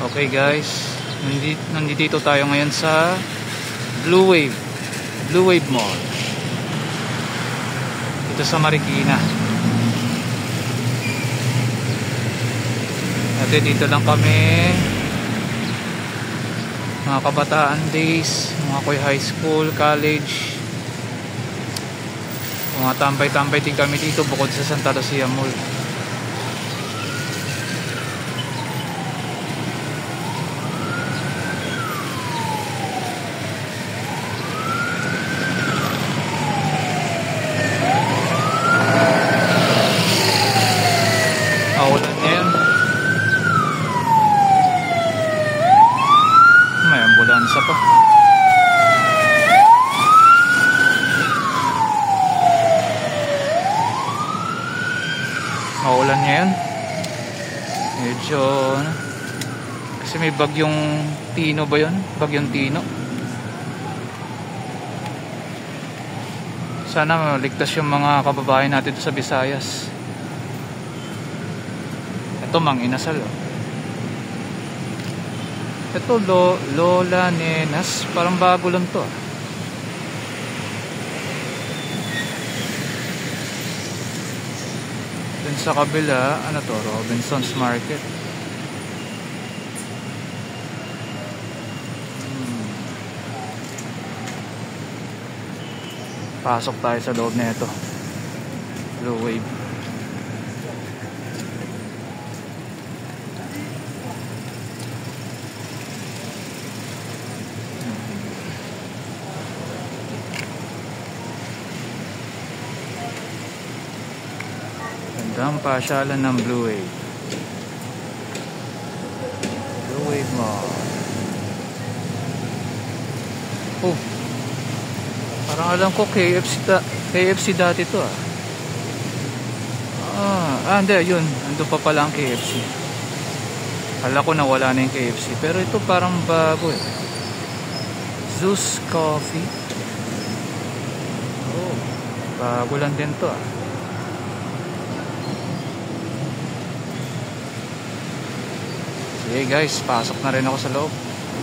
Okay guys, nandito tayo ngayon sa Blue Wave Mall dito sa Marikina. At dito lang kami, mga kabataan days, mga koy high school, college, mga tambay-tambay din kami dito bukod sa Santa Lucia Mall. Ulan ngayon. May ambulansa pa. Maulan ngayon. Medyo kasi may bagyong Tino ba yun? Bagyong Tino. Sana maligtas yung mga kababayan natin sa Visayas. Ito Mang Inasal. Ito Lola Nenas. Parang bago lang to. Dun sa kabila, ano to? Robinson's Market. Pasok tayo sa loob na ito. Blue Wave. Gandang pasyalan ng Blue Wave. Blue Wave Mall. Oh, parang alam ko KFC dati to hindi, yun, andun pa pala ang KFC. Kala ko nawala na yung KFC, pero ito parang bago Zeus Coffee. Oh, bago lang din to Sige guys, pasok na rin ako sa loob.